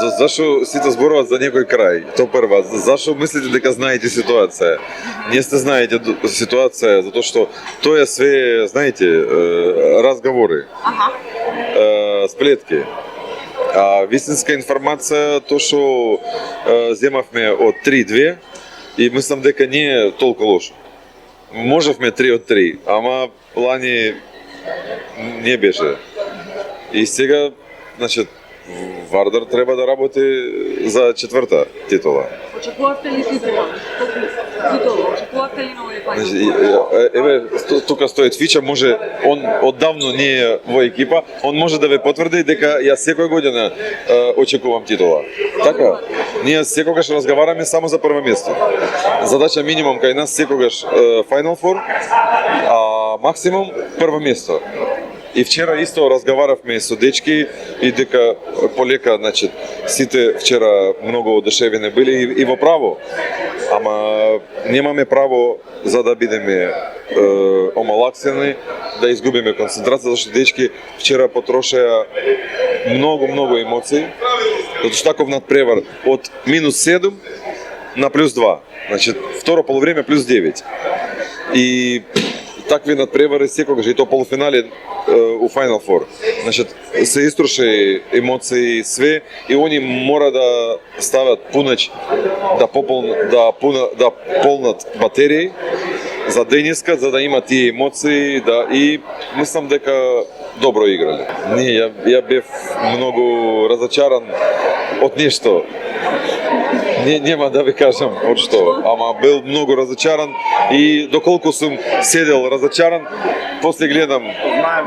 Зашо сите зборуват за некој крај? То прва. Зашо мислите дека знаете ситуација? Не сте знаете ситуација, затоа што тоа е све, знаете, разговори, сплетки. А вистинска информација тоа што земавме од 3-2 и мислам дека не е толку лошо. Можевме 3 од 3, ама лани не беше. И сега, значи, Вардар треба да работи за четврта титула. Очекувате ли титула? Очекувате ли нови фајнал? Значи, еве, тука стои Твича, може, он оддавно не е во екипа, он може да ве потврди дека јас секоја година очекувам титула. Така, ние секогаш разговараме само за прво место. Задача минимум кај нас секогаш Final Four, а максимум прво место. И вчера исто разговаравме со дечки и дека полека, значи, сите вчера многу одушевени били и во право. Ама немаме право за да бидеме омалаксени, да изгубиме концентрација, зашто дечки вчера потрошеа многу емоции, затоа што таков надпревар од -7 на +2. Значи, второ полувреме +9. И такви надпревари секогаш, и то полуфинали у Final Four. Значи, се истроши емоции све и они мора да стават пунач, да полнат батерии за денеска, за да имат тие емоции, да, и мислам дека добро играле. Не, ја бев многу разочаран од нешто. Нема да ви кажам од што, ама бил многу разочаран и доколку сум седел разочаран, после гледам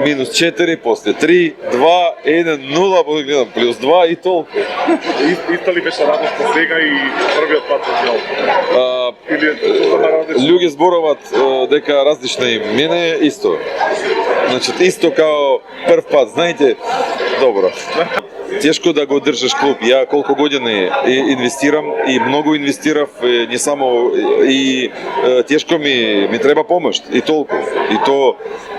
-4, после 3, 2, 1, 0, после гледам +2 и толку. Иста ли беше радост по сега и првиот пат во финал? Луѓе зборуваат дека различно им. Мене исто. Значи, исто као прв пат, знаете, добро. Тешко да го држиш клуб. Ја колку години инвестирам и многу инвестирав, не само и тешко ми треба помош и толку. И то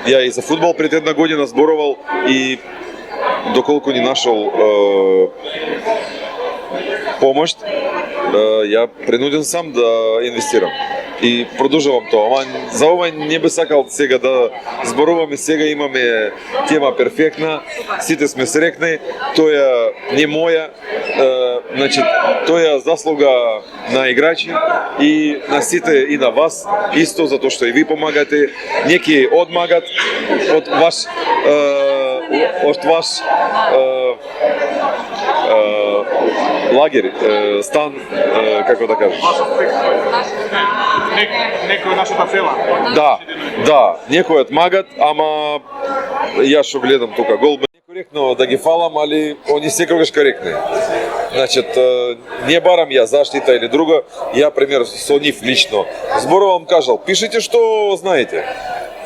ја и за фудбал пред една година зборувал и доколку ни нашол помош, ја принуден сам да инвестирам. И продолжувам тоа. Ама за ова не би сакал сега да зборуваме, сега имаме тема перфектна, сите сме срекни, тоа не моја, значи тоа заслуга на играчи и на сите и на вас, исто затоа што и ви помагате, неки одмагат од ваш лагер, стан, како да кажеш. Некој нашата села. Да, некој одмагат, ама јас што гледам тука гол, некоректно да ги фалам, али они секогаш коректни. Значит, не барам ја заштита или друга, ја пример со нив лично зборувам, кажал, пишите што знаете.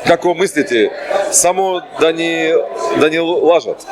Како мислите, само да ни лажат.